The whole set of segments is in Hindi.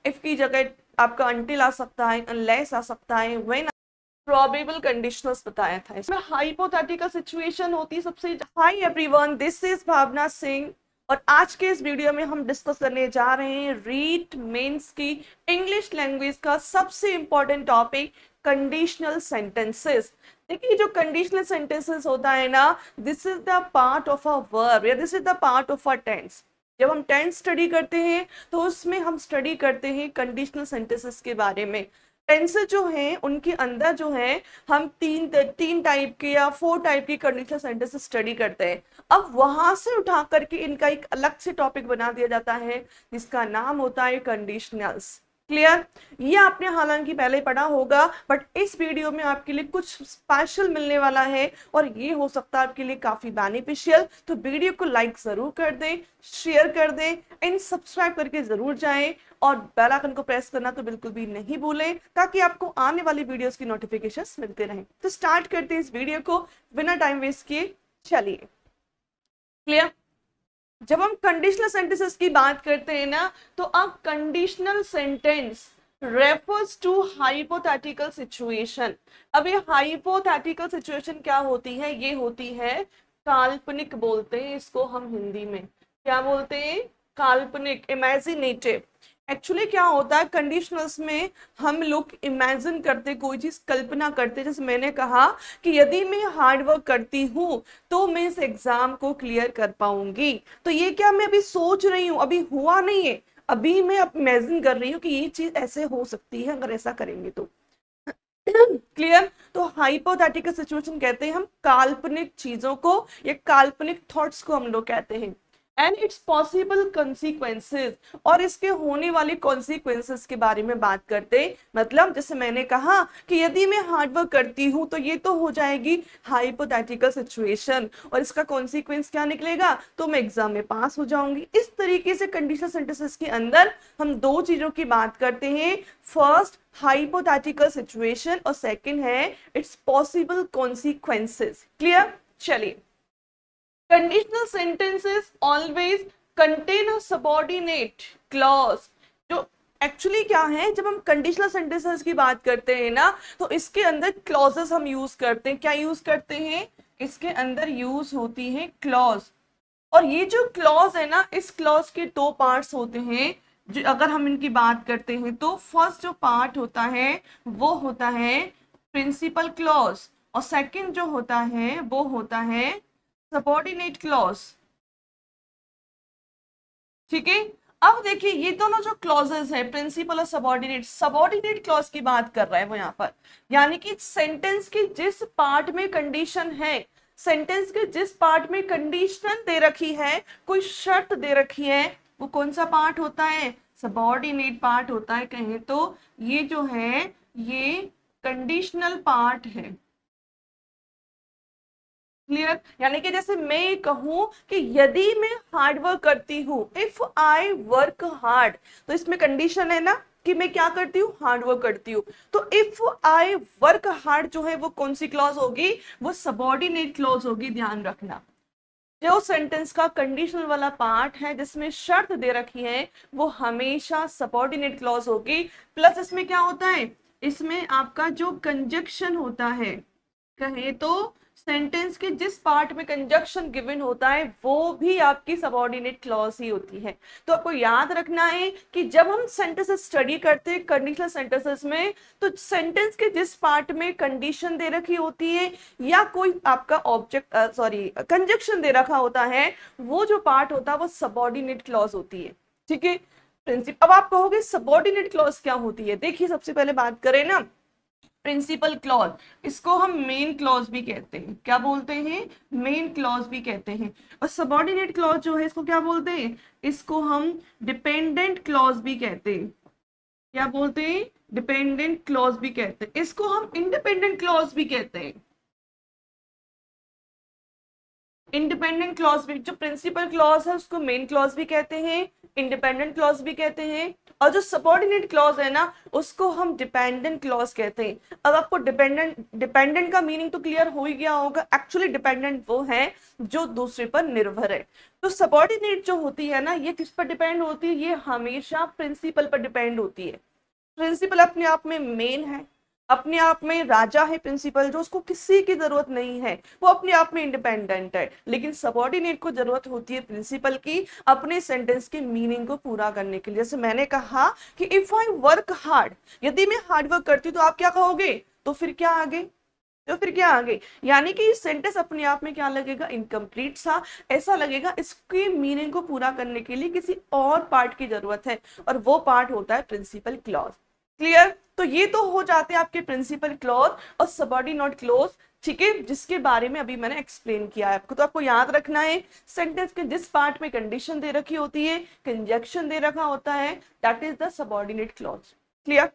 इफ की जगह आपका until आ सकता है, unless आ सकता है, when प्रोबेबल कंडीशनल्स बताया था। इसमें हाइपोथेटिकल सिचुएशन होती है सबसे। हाय एवरीवन, दिस इज भावना सिंह और आज के इस वीडियो में हम डिस्कस करने जा रहे हैं रीट मेंस की इंग्लिश लैंग्वेज का सबसे इंपॉर्टेंट टॉपिक कंडीशनल सेंटेंसेस। देखिए जो कंडीशनल सेंटेंसेस होता है ना, this is the part of a verb या this is the part of a tense. जब हम टेंस स्टडी करते हैं तो उसमें हम स्टडी करते हैं कंडीशनल सेंटेंसेस के बारे में। टेंसेस जो हैं उनके अंदर जो है हम तीन टाइप के या 4 टाइप की कंडीशनल सेंटेंसेस स्टडी करते हैं। अब वहां से उठा करके इनका एक अलग से टॉपिक बना दिया जाता है जिसका नाम होता है कंडीशनल्स। क्लियर? ये आपने हालांकि पहले पढ़ा होगा, बट इस वीडियो में आपके लिए कुछ स्पेशल मिलने वाला है और ये हो सकता है आपके लिए काफी बेनिफिशियल। तो वीडियो को लाइक जरूर कर दें, शेयर कर दें एंड सब्सक्राइब करके जरूर जाएं और बेल आइकन को प्रेस करना तो बिल्कुल भी नहीं भूलें ताकि आपको आने वाली वीडियोस की नोटिफिकेशंस मिलते रहें। तो स्टार्ट करते हैं इस वीडियो को बिना टाइम वेस्ट किए। चलिए, क्लियर? जब हम कंडीशनल सेंटेंसेस की बात करते हैं ना, तो अब conditional sentence refers to hypothetical situation. अब ये हाइपोथेटिकल सिचुएशन क्या होती है? ये होती है काल्पनिक, बोलते हैं इसको हम हिंदी में। क्या बोलते हैं? काल्पनिक, इमेजिनेटिव। एक्चुअली क्या होता है कंडीशनल्स में, हम लोग इमेजिन करते, कोई चीज कल्पना करते। जैसे मैंने कहा कि यदि मैं हार्ड वर्क करती हूँ तो मैं इस एग्जाम को क्लियर कर पाऊंगी। तो ये क्या मैं अभी सोच रही हूँ, अभी हुआ नहीं है, अभी मैं इमेजिन कर रही हूँ कि ये चीज ऐसे हो सकती है अगर ऐसा करेंगे तो। क्लियर? तो हाइपोथेटिकल सिचुएशन कहते हैं हम काल्पनिक चीजों को या काल्पनिक थॉट्स को हम लोग कहते हैं। एंड इट्स पॉसिबल कॉन्सिक्वेंसेस, और इसके होने वाले कॉन्सिक्वेंसेस के बारे में बात करते हैं। मतलब जैसे मैंने कहा कि यदि मैं हार्डवर्क करती हूँ तो ये तो हो जाएगी हाइपोथेटिकल सिचुएशन और इसका कॉन्सिक्वेंस क्या निकलेगा? तो मैं एग्जाम में पास हो जाऊंगी। इस तरीके से कंडीशनल सेंटेंसेस के अंदर हम दो चीजों की बात करते हैं। फर्स्ट हाइपोथेटिकल सिचुएशन और सेकंड है इट्स पॉसिबल कॉन्सिक्वेंसेस। क्लियर? चलिए, conditional sentences always contain a subordinate clause। जो एक्चुअली क्या है, जब हम कंडीशनल सेंटेंसेस की बात करते हैं ना, तो इसके अंदर क्लॉजेस हम यूज करते हैं। क्या यूज करते हैं? इसके अंदर यूज होती है क्लॉज। और ये जो क्लॉज है ना, इस क्लॉज के 2 पार्ट्स होते हैं। जो अगर हम इनकी बात करते हैं तो फर्स्ट जो पार्ट होता है वो होता है प्रिंसिपल क्लॉज और सेकंड जो होता है वो होता है सबॉर्डिनेट क्लॉज। ठीक है? अब देखिए ये दोनों जो क्लॉजेस है प्रिंसिपल और सबॉर्डिनेट, सबॉर्डिनेट क्लॉज की बात कर रहा है वो यहाँ पर, यानी कि सेंटेंस के जिस पार्ट में कंडीशन है, सेंटेंस के जिस पार्ट में कंडीशन दे रखी है, कोई शर्त दे रखी है, वो कौन सा पार्ट होता है? सबॉर्डिनेट पार्ट होता है। कहें तो ये जो है ये कंडीशनल पार्ट है। क्लियर? यानी कि जैसे मैं कहूं कि यदि मैं हार्ड वर्क करती हूं, इफ आई वर्क हार्ड, तो इसमें कंडीशन है ना कि मैं क्या करती हूँ? हार्ड वर्क करती हूँ। तो इफ आई वर्क हार्ड जो है वो कौन सी क्लॉज होगी? वो सबॉर्डिनेट क्लॉज होगी। ध्यान रखना, जो सेंटेंस का कंडीशनल वाला पार्ट है जिसमें शर्त दे रखी है वो हमेशा सबॉर्डिनेट क्लॉज होगी। प्लस इसमें क्या होता है? इसमें आपका जो कंजक्शन होता है, कहे तो सेंटेंस के जिस पार्ट में कंजक्शन गिवन होता है वो भी आपकी सबऑर्डिनेट क्लॉज ही होती है। तो आपको याद रखना है कि जब हम सेंटेंसेस स्टडी करते हैं कंडीशनल सेंटेंसेस में, तो सेंटेंस के जिस पार्ट में कंडीशन दे रखी होती है या कोई आपका ऑब्जेक्ट कंजक्शन दे रखा होता है, वो जो पार्ट होता है वो सबऑर्डिनेट क्लॉज होती है। ठीक है? प्रिंसिपल। अब आप कहोगे सबऑर्डिनेट क्लॉज क्या होती है? देखिए सबसे पहले बात करें ना, प्रिंसिपल क्लॉज, इसको हम मेन क्लॉज भी कहते हैं। क्या बोलते हैं? मेन क्लॉज भी कहते हैं। और सबऑर्डिनेट क्लॉज जो है इसको क्या बोलते हैं? इसको हम डिपेंडेंट क्लॉज भी कहते हैं। क्या बोलते हैं? डिपेंडेंट क्लॉज भी कहते हैं। इसको हम इंडिपेंडेंट क्लॉज भी कहते हैं। इंडिपेंडेंट क्लॉज भी, जो प्रिंसिपल क्लॉज है उसको मेन क्लॉज भी कहते हैं, इंडिपेंडेंट क्लॉज भी कहते हैं और जो सबऑर्डिनेट क्लॉज है ना उसको हम डिपेंडेंट क्लॉज कहते हैं। अब आपको डिपेंडेंट का मीनिंग तो क्लियर हो ही गया होगा। एक्चुअली डिपेंडेंट वो है जो दूसरे पर निर्भर है। तो सबऑर्डिनेट जो होती है ना ये किस पर डिपेंड होती है, ये हमेशा प्रिंसिपल पर डिपेंड होती है। प्रिंसिपल अपने आप में मेन है, अपने आप में राजा है प्रिंसिपल, जो उसको किसी की जरूरत नहीं है, वो अपने आप में इंडिपेंडेंट है। लेकिन सबऑर्डिनेट को जरूरत होती है प्रिंसिपल की अपने सेंटेंस के मीनिंग को पूरा करने के लिए। जैसे मैंने कहा कि इफ आई वर्क हार्ड, यदि मैं हार्ड वर्क करती हूँ तो आप क्या कहोगे, तो फिर क्या आगे, तो फिर क्या आगे, यानी कि सेंटेंस अपने आप में क्या लगेगा, इनकम्प्लीट सा, ऐसा लगेगा इसके मीनिंग को पूरा करने के लिए किसी और पार्ट की जरूरत है, और वो पार्ट होता है प्रिंसिपल क्लॉज। क्लियर, तो ये तो हो जाते हैं आपके प्रिंसिपल क्लॉज और सबऑर्डिनेट क्लॉज, ठीक है, जिसके बारे में अभी मैंने एक्सप्लेन किया है आपको। तो आपको याद रखना है सेंटेंस के जिस पार्ट में कंडीशन दे रखी होती है, कंजक्शन दे रखा होता है, that is the subordinate clause. Clear,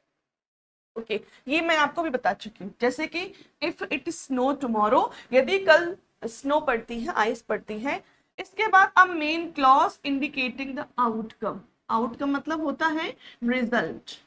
okay ये मैं आपको भी बता चुकी हूँ। जैसे कि इफ इट स्नो टुमारो, यदि कल स्नो पड़ती है, आइस पड़ती है। इसके बाद अब main clause indicating the outcome. Outcome मतलब होता है रिजल्ट।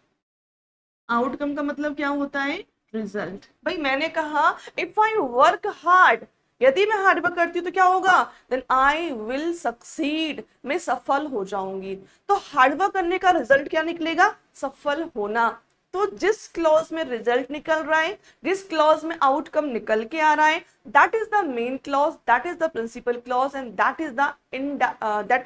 आउटकम का मतलब क्या होता है, रिजल्ट। भाई मैंने कहा इफ आई वर्क हार्ड, यदि मैं हार्ड वर्क करती हूँ तो क्या होगा, देन आई विल सक्सीड, मैं सफल हो जाऊंगी। तो हार्ड वर्क करने का रिजल्ट क्या निकलेगा, सफल होना। तो जिस क्लॉज में रिजल्ट निकल रहा है, जिस क्लॉज में आउटकम निकल के आ रहा है, that is the main clause, that is the principal clause and that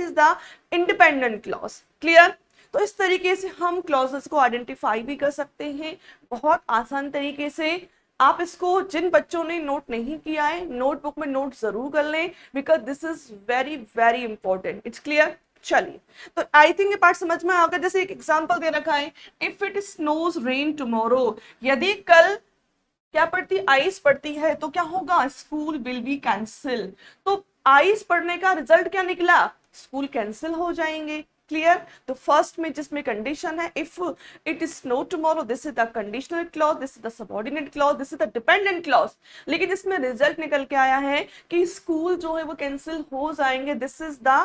is the independent clause. Clear, तो इस तरीके से हम क्लॉजेस को आइडेंटिफाई भी कर सकते हैं बहुत आसान तरीके से। आप इसको, जिन बच्चों ने नोट नहीं किया है, नोटबुक में नोट जरूर कर लें, because this is very very important. It's clear, चलिए तो आई थिंक ये पार्ट समझ में आ गया। जैसे एक एग्जांपल दे रखा है, if it snows rain tomorrow, यदि कल क्या पड़ती, आइस पड़ती है तो क्या होगा, स्कूल विल बी कैंसिल। तो आइस पड़ने का रिजल्ट क्या निकला, स्कूल कैंसिल हो जाएंगे। क्लियर, तो फर्स्ट में जिसमें कंडीशन है if it is snow tomorrow, this is the conditional clause, this is the subordinate clause, this is the dependent clause. लेकिन इसमें रिजल्ट निकल के आया है कि स्कूल जो है वो कैंसिल हो जाएंगे, this is the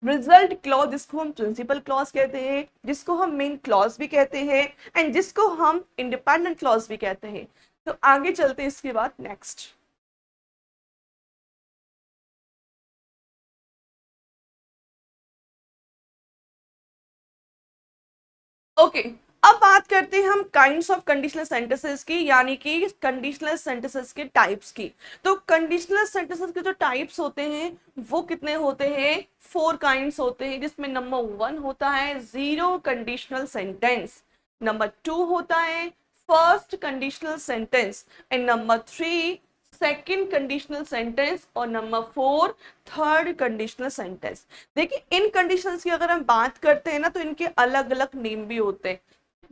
result clause, जिसको हम प्रिंसिपल क्लॉज कहते हैं, जिसको हम मेन क्लॉज भी कहते हैं, एंड जिसको हम इंडिपेंडेंट क्लॉज भी कहते हैं। तो आगे चलते हैं इसके बाद नेक्स्ट। ओके अब बात करते हैं हम काइंड्स ऑफ कंडीशनल सेंटेंसेस की, यानी कि कंडीशनल सेंटेंसेस के टाइप्स की। तो कंडीशनल सेंटेंसेस के जो टाइप्स होते हैं वो कितने होते हैं, 4 काइंड्स होते हैं, जिसमें नंबर 1 होता है जीरो कंडीशनल सेंटेंस, नंबर 2 होता है first conditional sentence, and number 3 second conditional sentence, और नंबर 4 थर्ड कंडीशनल सेंटेंस। देखिए इन कंडीशंस की अगर हम बात करते हैं ना तो इनके अलग अलग नेम भी होते हैं।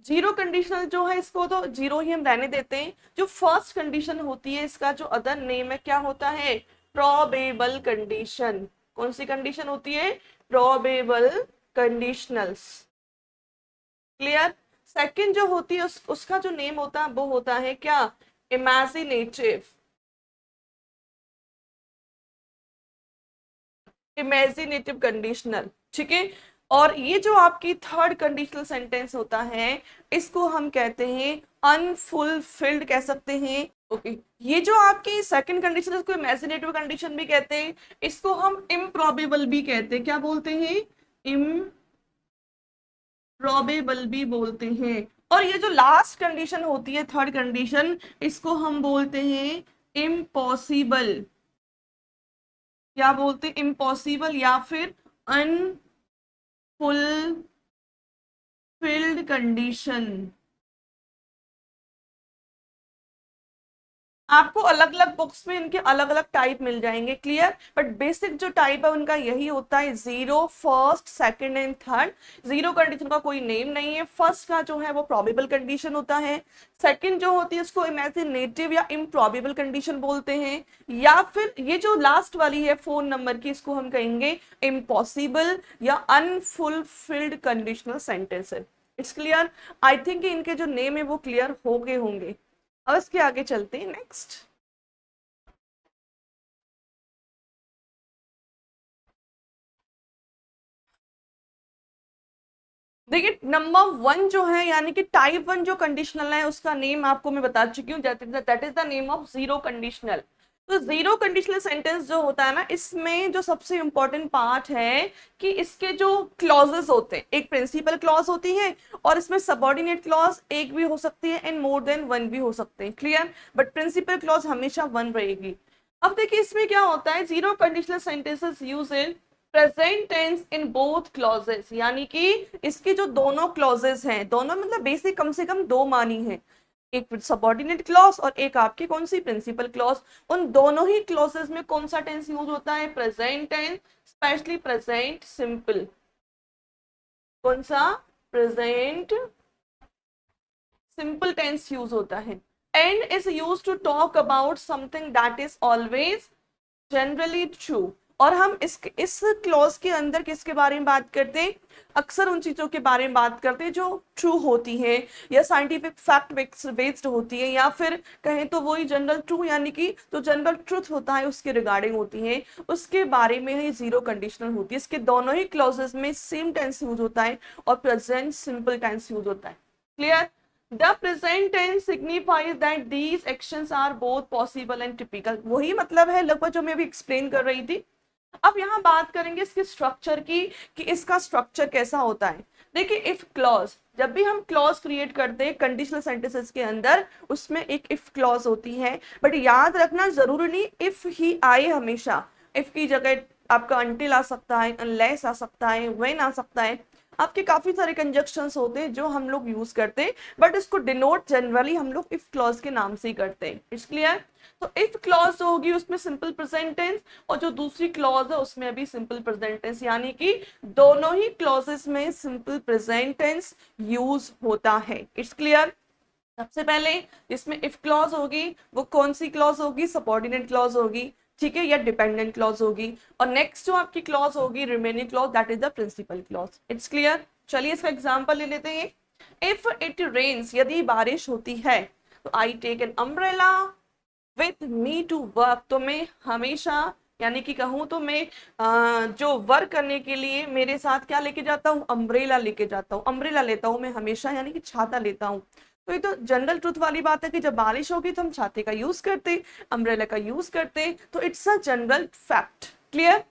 जीरो कंडीशनल जो है इसको तो जीरो ही हम रहने देते हैं। जो फर्स्ट कंडीशन होती है इसका जो अदर नेम है क्या होता है, प्रोबेबल कंडीशन। कौन सी कंडीशन होती है, प्रोबेबल कंडीशनल्स। क्लियर, सेकंड जो होती है उसका जो नेम होता है वो होता है क्या, इमेजिनेटिव। इमेजिनेटिव कंडीशनल, ठीक है। और ये जो आपकी थर्ड कंडीशनल सेंटेंस होता है इसको हम कहते हैं अनफुलफिल्ड कह सकते हैं। ओके ये जो आपकी सेकंड कंडीशन है इसको इमेजिनेटिव कंडीशन भी कहते हैं, इसको हम इम्प्रॉबेबल भी कहते हैं। क्या बोलते हैं, इम्प्रॉबेबल भी बोलते हैं। और ये जो लास्ट कंडीशन होती है थर्ड कंडीशन, इसको हम बोलते हैं इम्पॉसिबल। क्या बोलते हैं, इम्पॉसिबल या फिर अनफुलफिल्ड कंडीशन। आपको अलग अलग बुक्स में इनके अलग अलग टाइप मिल जाएंगे। क्लियर, बट बेसिक जो टाइप है उनका यही होता है, zero, first, second and third. Zero condition का कोई नेम नहीं है। फर्स्ट का जो है वो प्रोबेबल कंडीशन होता है, सेकंड जो होती है उसको इमेजिनेटिव या इम्प्रॉबेबल कंडीशन बोलते हैं, या फिर ये जो लास्ट वाली है 4 नंबर की इसको हम कहेंगे इम्पॉसिबल या अनफुलफिल्ड कंडीशनल सेंटेंस है। इट्स क्लियर, आई थिंक इनके जो नेम है वो क्लियर हो गए होंगे। अब इसके आगे चलते हैं नेक्स्ट। देखिए नंबर 1 जो है यानी कि टाइप 1 जो कंडीशनल है उसका नेम आपको मैं बता चुकी हूँ, that is the name of zero conditional. तो जीरो कंडीशनल सेंटेंस जो होता है ना, इसमें जो सबसे इंपॉर्टेंट पार्ट है कि इसके जो क्लॉजेस होते हैं, एक प्रिंसिपल क्लॉज होती है और इसमें सबऑर्डिनेट क्लॉज एक भी हो सकती है एंड मोर देन वन भी हो सकते हैं, क्लियर, बट प्रिंसिपल क्लॉज हमेशा वन रहेगी। अब देखिए इसमें क्या होता है, zero conditional sentences use in present tense in both clauses, यानी कि इसके जो दोनों क्लॉजेस हैं, दोनों मतलब बेसिक कम से कम दो मानी है, एक सबऑर्डिनेट क्लॉज और एक आपकी कौन सी प्रिंसिपल क्लॉज, उन दोनों ही क्लॉजेस में कौन सा टेंस यूज होता है, present tense, specially present simple. कौन सा, प्रेजेंट सिंपल टेंस यूज होता है and is use to talk about something that is always generally true. और हम इस क्लॉज के अंदर किसके बारे में बात करते हैं, अक्सर उन चीजों के बारे में बात करते हैं जो ट्रू होती है या साइंटिफिक फैक्ट बेस्ड होती है, या फिर कहें तो वही जनरल ट्रू यानी कि जो जनरल ट्रुथ होता है उसके रिगार्डिंग होती है, उसके बारे में ही जीरो कंडीशनल होती है। इसके दोनों ही क्लॉजेस में सेम टेंस यूज होता है और प्रेजेंट सिंपल टेंस यूज होता है, clear. The present tense signifies that these actions are both possible and typical। वही मतलब है लगभग जो मैं अभी एक्सप्लेन कर रही थी। अब यहाँ बात करेंगे इसके स्ट्रक्चर की कि इसका स्ट्रक्चर कैसा होता है। देखिए इफ क्लॉज, जब भी हम क्लॉज क्रिएट करते हैं कंडीशनल सेंटेंसेस के अंदर, उसमें एक इफ क्लॉज होती है, बट याद रखना जरूरी नहीं इफ ही आए, हमेशा इफ की जगह आपका अनटिल आ सकता है, अनलेस आ सकता है, व्हेन आ सकता है, आपके काफी सारे कंजक्शंस होते हैं जो हम लोग यूज करते हैं, बट इसको डिनोट जनरली हम लोग इफ क्लॉज के नाम से ही करते हैं, इट्स क्लियर। तो इफ क्लॉज जो होगी उसमें सिंपल प्रेजेंट टेंस और जो दूसरी क्लॉज है उसमें भी सिंपल प्रेजेंट टेंस, यानी कि दोनों ही क्लॉजेस में सिंपल प्रेजेंट टेंस यूज होता है, इट्स क्लियर। सबसे पहले इसमें इफ क्लॉज होगी वो कौन सी क्लॉज होगी, सबऑर्डिनेट क्लॉज होगी, ठीक है, या डिपेंडेंट क्लॉज होगी, और नेक्स्ट जो आपकी क्लॉज होगी remaining clause, that is the principal clause, it's clear. चलिए इसका एग्जांपल ले लेते हैं। इफ इट रेन्स, यदि बारिश होती है, तो I take an umbrella with me to work, तो मैं हमेशा यानी कि कहूँ तो मैं जो वर्क करने के लिए मेरे साथ क्या लेके जाता हूँ, अम्ब्रेला लेके जाता हूँ, अम्ब्रेला लेता हूँ मैं हमेशा, यानी कि छाता लेता हूँ। तो ये तो जनरल ट्रुथ वाली बात है कि जब बारिश होगी तो हम छाते का यूज करते, अम्ब्रेला का यूज करते, तो it's a general fact, clear.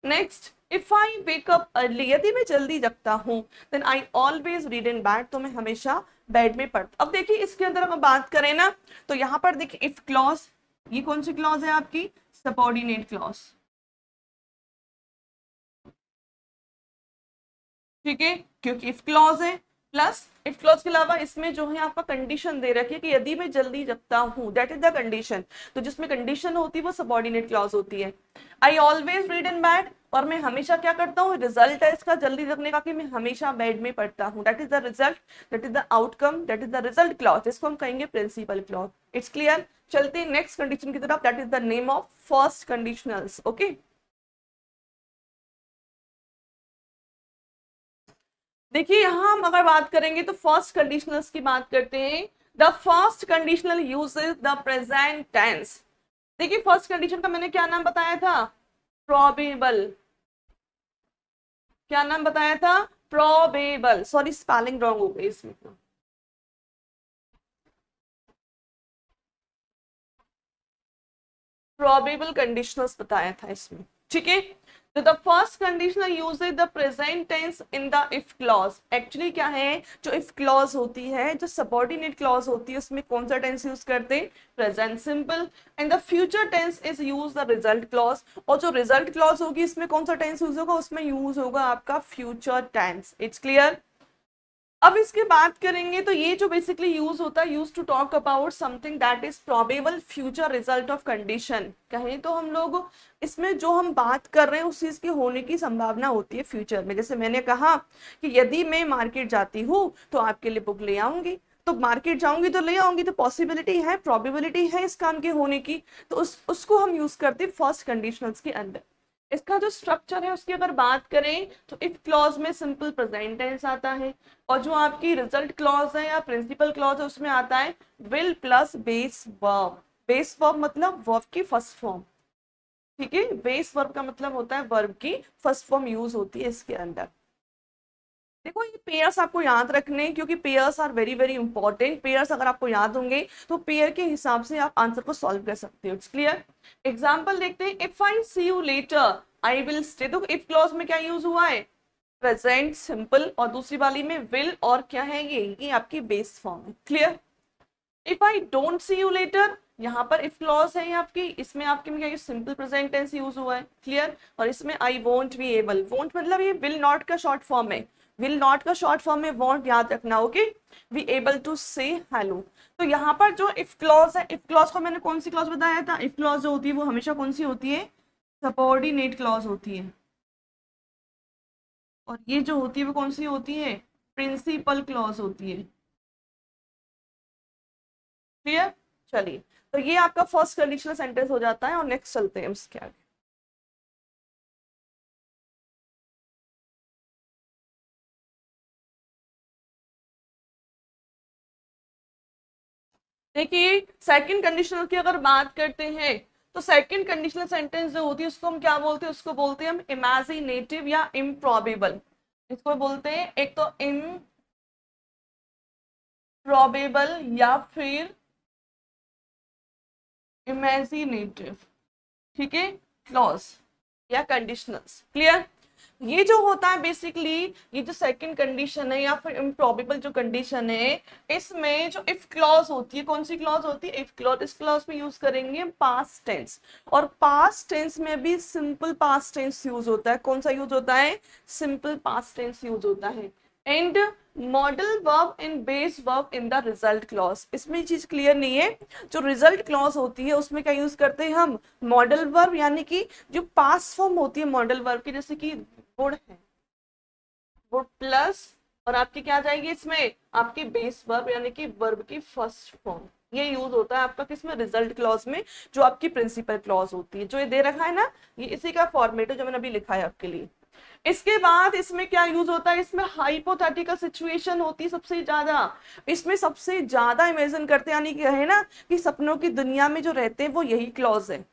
Next, if I wake up early, यदि मैं जल्दी जगता हूँ, then I always read in bed, तो मैं हमेशा बेड में पढ़ता। अब देखिए इसके अंदर अगर बात करें ना, तो यहाँ पर देखिए इफ क्लॉज, ये कौन सी क्लॉज है आपकी, सबऑर्डिनेट क्लॉज, ठीक है, क्योंकि इफ क्लॉज है, प्लस इफ क्लॉज के अलावा इसमें जो है आपका कंडीशन दे रखी है कि यदि मैं जल्दी जगता हूँ, दैट इज द कंडीशन। तो जिसमें कंडीशन होती है वो सबऑर्डिनेट क्लॉज होती है। आई ऑलवेज रीड इन बेड, और मैं हमेशा क्या करता हूँ, रिजल्ट है इसका जल्दी जगने का कि मैं हमेशा बेड में पढ़ता हूँ, that is the result, that is the outcome, that is the result clause, इसको हम कहेंगे प्रिंसिपल क्लॉज, इट्स क्लियर। चलते हैं नेक्स्ट कंडीशन की तरफ, that is the name of first conditionals, okay. देखिए यहां हम अगर बात करेंगे तो फर्स्ट कंडीशनल्स की बात करते हैं। The first conditional uses the present tense. देखिए फर्स्ट कंडीशन का मैंने क्या नाम बताया था, प्रोबेबल, क्या नाम बताया था, प्रोबेबल, सॉरी स्पेलिंग रॉन्ग हो गई इसमें, प्रोबेबल कंडीशनल्स बताया था इसमें, ठीक है। तो the first conditional uses the present tense in the if clause. Actually क्या है, जो इफ क्लॉज होती है, जो सबऑर्डिनेट क्लॉज होती है, उसमें कौन सा टेंस यूज करते हैं, present simple, and the future tense is use the result clause, और जो रिजल्ट क्लॉज होगी इसमें कौन सा टेंस यूज होगा, उसमें यूज होगा आपका फ्यूचर टेंस, इट्स क्लियर। अब इसके बात करेंगे तो ये जो बेसिकली यूज होता है, use to talk about something that is probable future result of condition. कहें तो हम लोग इसमें जो हम बात कर रहे हैं उस चीज की होने की संभावना होती है फ्यूचर में। जैसे मैंने कहा कि यदि मैं मार्केट जाती हूँ तो आपके लिए बुक ले आऊंगी, तो मार्केट जाऊंगी तो ले आऊंगी, तो पॉसिबिलिटी है, प्रोबेबिलिटी है इस काम के होने की, तो उसको हम यूज करते हैं फर्स्ट कंडीशनल्स के अंदर। इसका जो स्ट्रक्चर है उसकी अगर बात करें तो इफ क्लॉज में सिंपल प्रेजेंट टेंस आता है, और जो आपकी रिजल्ट क्लॉज है या प्रिंसिपल क्लॉज है उसमें आता है will plus base verb. Base verb मतलब वर्ब की फर्स्ट फॉर्म, ठीक है, बेस वर्ब का मतलब होता है वर्ब की फर्स्ट फॉर्म यूज होती है इसके अंदर, देखो ये पेयर्स आपको याद रखने, क्योंकि pairs are very very important. Pairs अगर आपको याद होंगे तो पेयर के हिसाब से आप आंसर को सॉल्व कर सकते हो। It's clear. एग्जाम्पल देखते हैं, if I see you later I will stay. तो इफ क्लॉज में क्या यूज हुआ है, प्रेजेंट सिंपल, और दूसरी वाली में विल और क्या है, ये आपकी बेस फॉर्म है। Clear. If I don't see you letter, यहाँ पर इफ क्लॉज है आपकी, इसमें आपके में क्या सिंपल प्रेजेंट टेंस यूज हुआ है। क्लियर। और इसमें I won't be able, won't मतलब ये विल नॉट का शॉर्ट फॉर्म है, विल नॉट का शॉर्ट फॉर्म में वॉन्ट याद रखना। ओके, बी एबल टू से हेलो। तो यहाँ पर जो इफ क्लॉज है, इफ क्लॉज को मैंने कौन सी क्लॉज बताया था, इफ क्लॉज जो होती है वो हमेशा कौन सी होती है, सबऑर्डिनेट क्लॉज होती है। और ये जो होती है वो कौन सी होती है, प्रिंसिपल क्लॉज होती है। क्लियर। चलिए, तो ये आपका फर्स्ट कंडीशनल सेंटेंस हो जाता है, और नेक्स्ट चलते हैं उसके आगे। देखिए सेकंड कंडीशनल की अगर बात करते हैं, तो सेकंड कंडीशनल सेंटेंस जो होती है उसको हम क्या बोलते हैं, उसको बोलते हैं हम इमेजिनेटिव या इम्प्रॉबेबल। इसको बोलते हैं एक तो इम्प्रॉबेबल या फिर इमेजिनेटिव। ठीक है, क्लॉज या कंडीशनल्स। क्लियर। ये जो होता है बेसिकली, ये जो सेकंड कंडीशन है या फिर इम्प्रॉबेबल जो कंडीशन है, इसमें जो इफ क्लॉज होती है, कौन सी क्लॉज होती है, इफ क्लॉज। इस क्लॉज में यूज करेंगे पास्ट टेंस, और पास्ट टेंस में भी सिंपल पास्ट टेंस यूज होता है। कौन सा यूज होता है, सिंपल पास्ट टेंस यूज होता है। And modal verb and base verb in the result clause. इसमें चीज क्लियर नहीं है, जो रिजल्ट क्लॉज होती है उसमें क्या यूज करते हैं हम, मॉडल वर्ब, यानी कि जो पास्ट फॉर्म होती है मॉडल वर्ब की, जैसे कि वुड है, वुड प्लस, और आपकी क्या जाएगी इसमें, आपकी बेस वर्ब यानी कि वर्ब की फर्स्ट फॉर्म। ये यूज होता है आपका किसमें, रिजल्ट क्लॉज में, जो आपकी प्रिंसिपल क्लॉज होती है। जो ये दे रखा है ना, ये इसी का फॉर्मेट है जो मैंने अभी लिखा है आपके लिए। इसके बाद इसमें क्या यूज होता है, इसमें हाइपोथेटिकल सिचुएशन होती है सबसे ज्यादा। इसमें सबसे ज्यादा इमेजिन करते, यानी कि है ना कि सपनों की दुनिया में जो रहते हैं वो यही क्लॉज है।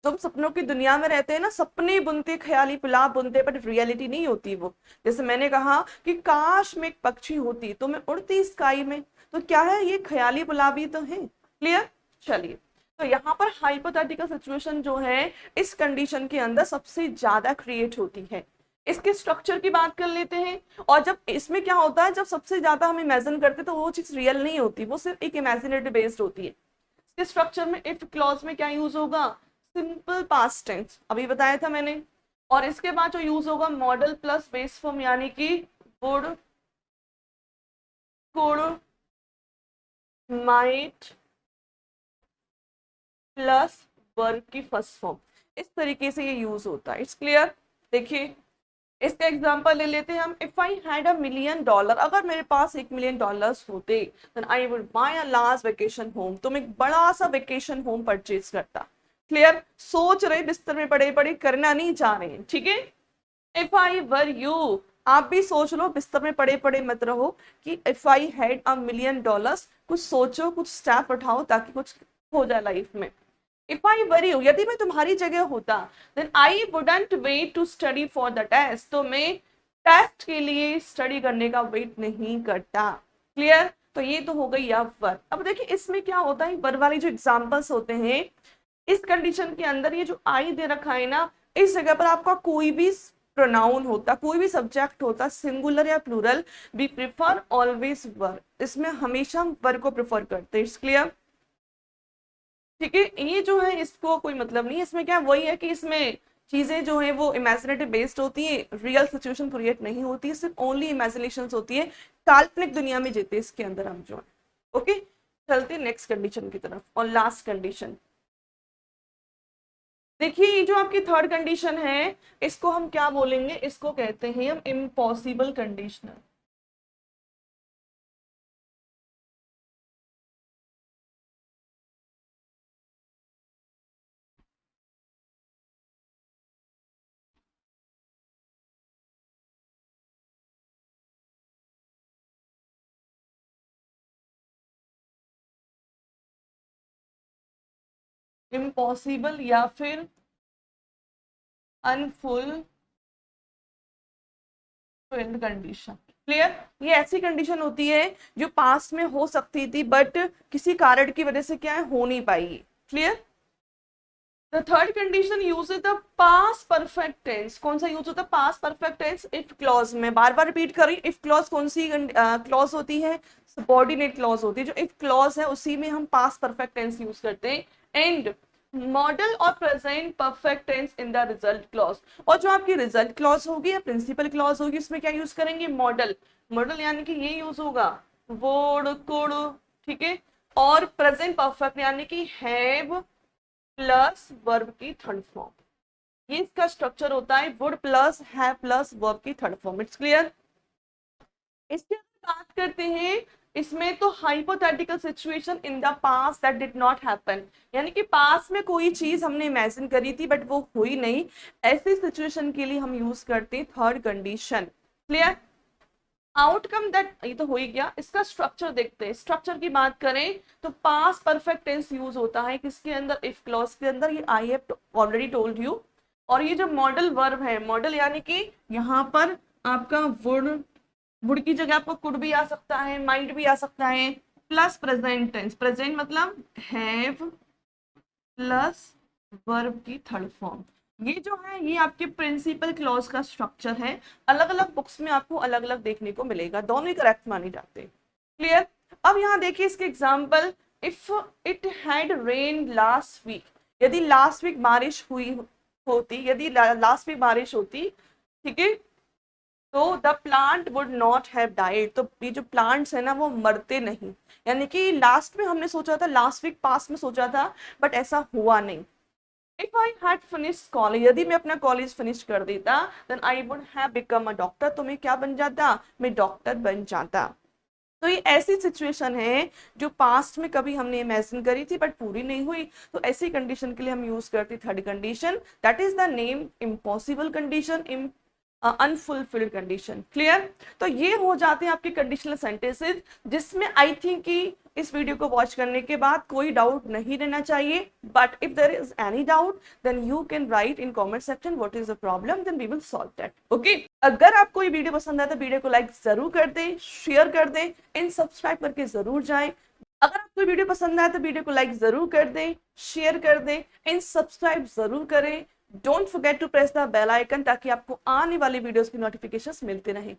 तुम सपनों की दुनिया में रहते हैं ना, सपने बुनते, ख्याली पुलाव बुनते, बट रियलिटी नहीं होती वो। जैसे मैंने कहा कि काश मैं एक पक्षी होती तो मैं उड़ती स्काई में, तो क्या है, ये ख्याली पुलाव ही तो है। क्लियर। चलिए, तो यहाँ पर हाइपोथेटिकल सिचुएशन जो है इस कंडीशन के अंदर सबसे ज्यादा क्रिएट होती है। इसके स्ट्रक्चर की बात कर लेते हैं। और जब इसमें क्या होता है, जब सबसे ज्यादा हम इमेजिन करते हैं तो वो चीज रियल नहीं होती, वो सिर्फ एक इमेजिनेटिव बेस्ड होती है। इसके स्ट्रक्चर में इफ क्लॉज में क्या यूज होगा, सिंपल पास्ट टेंस, अभी बताया था मैंने। और इसके बाद जो यूज होगा मॉडल प्लस बेस फॉर्म, यानी कि would, could, might plus verb की फर्स्ट फॉर्म। इस तरीके से ये यूज होता है। It's clear. देखिए इसका एग्जांपल ले लेते हैं हम। इफ आई हैड $1,000,000, अगर मेरे पास $1,000,000 होते, then I would buy a large vacation home, तो मैं एक बड़ा सा वेकेशन होम परचेज करता। क्लियर। सोच रहे बिस्तर में पड़े पड़े, करना नहीं चाह रहे हैं। ठीक है। इफ आई वर यू, आप भी सोच लो, बिस्तर में पड़े पड़े मत रहो, कि इफ आई हैड $1,000,000, कुछ सोचो, कुछ स्टेप उठाओ ताकि कुछ हो जाए लाइफ में। इफ आई वर यू, यदि मैं तुम्हारी जगह होता, then I wouldn't wait to study for the test, तो मैं टेस्ट के लिए स्टडी करने का वेट नहीं करता। क्लियर। तो ये तो हो गई अब वर्ब। अब देखिए इसमें क्या होता है, वर्ब वाली जो एग्जांपल्स होते हैं, इस कंडीशन के अंदर ये जो आई दे रखा है ना, इस जगह पर आपका कोई भी प्रोनाउन होता, कोई भी सब्जेक्ट होता, सिंगुलर या plural, we prefer always verb. इसमें हमेशा हम वर्ब को प्रिफर करते हैं। It's clear. ठीक है, ये जो है इसको कोई मतलब नहीं, इसमें क्या वही है कि इसमें चीजें जो है वो इमेजिनेटिव बेस्ड होती है, रियल सिचुएशन क्रिएट नहीं होती है, सिर्फ ओनली इमेजिनेशन होती है, काल्पनिक दुनिया में जीते इसके अंदर हम जो है। ओके, चलते नेक्स्ट कंडीशन की तरफ, और लास्ट कंडीशन। देखिए ये जो आपकी थर्ड कंडीशन है, इसको हम क्या बोलेंगे, इसको कहते हैं हम इम्पॉसिबल कंडीशनल। इम्पॉसिबल या फिर अनफुलफिल्ड कंडीशन। क्लियर? ये ऐसी कंडीशन होती है जो पास्ट में हो सकती थी बट किसी कारण की वजह से क्या है, हो नहीं पाई। Clear? The third condition use the past perfect tense. कौन सा यूज होता है? Past perfect tense if clause में। बार बार रिपीट करी, इफ क्लॉज कौन सी क्लॉज होती है? सबॉर्डिनेट क्लॉज होती है। जो इफ क्लॉज है उसी में हम पास्ट परफेक्ट टेंस यूज करते हैं। एंड मॉडल और present perfect tense in the result clause. और जो आपकी रिजल्ट क्लॉज होगी या प्रिंसिपल क्लॉज होगी उसमें क्या यूज करेंगे? मॉडल। मॉडल यानी कि ये यूज होगा वुड कुड, ठीक है। और प्रेजेंट परफेक्ट यानी कि हैव प्लस वर्ब की थर्ड फॉर्म। ये इसका स्ट्रक्चर होता है, would plus have plus verb की थर्ड फॉर्म। It's clear? इसके बात करते हैं इसमें तो hypothetical situation in the past that did not happen, यानी कि पास्ट में कोई चीज हमने इमेजिन करी थी बट वो हुई नहीं, ऐसी सिचुएशन के लिए हम यूज करते हैं third condition. Clear? Outcome that, ये तो हो ही गया। इसका स्ट्रक्चर देखते हैं। स्ट्रक्चर की बात करें तो पास्ट परफेक्ट टेंस यूज होता है किसके अंदर? इफ क्लॉज के अंदर। ये I have already told you. और ये जो मॉडल वर्ब है, मॉडल यानी कि यहाँ पर आपका वुड की जगह आपको कुड भी आ सकता है, माइट भी आ सकता है, प्लस प्रेजेंट टेंस। प्रेजेंट मतलब हैव प्लस वर्ब की थर्ड फॉर्म। ये जो है ये आपके प्रिंसिपल क्लॉज का स्ट्रक्चर है। अलग अलग बुक्स में आपको अलग अलग देखने को मिलेगा, दोनों ही करेक्ट माने जाते हैं। क्लियर? अब यहाँ देखिए इसके example. If it had rain last week, यदि लास्ट वीक बारिश हुई होती, यदि लास्ट वीक बारिश होती, ठीक है, तो the plant would not have died. तो ये जो प्लांट्स है ना वो मरते नहीं, यानी कि लास्ट में हमने सोचा था, लास्ट वीक पास में सोचा था बट ऐसा हुआ नहीं। If I had finish college, यदि मैं अपना कॉलेज फिनिश कर देता, then I would have become a doctor. तो मैं क्या बन जाता? मैं डॉक्टर बन जाता। तो ये ऐसी सिचुएशन है जो पास्ट में कभी हमने इमेजिन करी थी बट पूरी नहीं हुई, तो ऐसी कंडीशन के लिए हम यूज करते third condition, that is the name impossible condition, unfulfilled condition. Clear? तो ये हो जाते हैं आपके कंडीशनल सेंटेंसेस, जिसमें आई थिंक कि इस वीडियो को वॉच करने के बाद कोई डाउट नहीं रहना चाहिए। But if there is any doubt then you can write in comment section what is the problem, then we will solve that. Okay? अगर आपको ये वीडियो पसंद आए तो वीडियो को लाइक जरूर कर दें, शेयर कर दें, इन सब्सक्राइब करके जरूर जाएं। अगर आपको वीडियो पसंद आए तो वीडियो को लाइक जरूर कर दें, शेयर कर दें, इन सब्सक्राइब जरूर करें। Don't forget to press the bell icon ताकि आपको आने वाली वीडियोस की नोटिफिकेशंस मिलते रहें।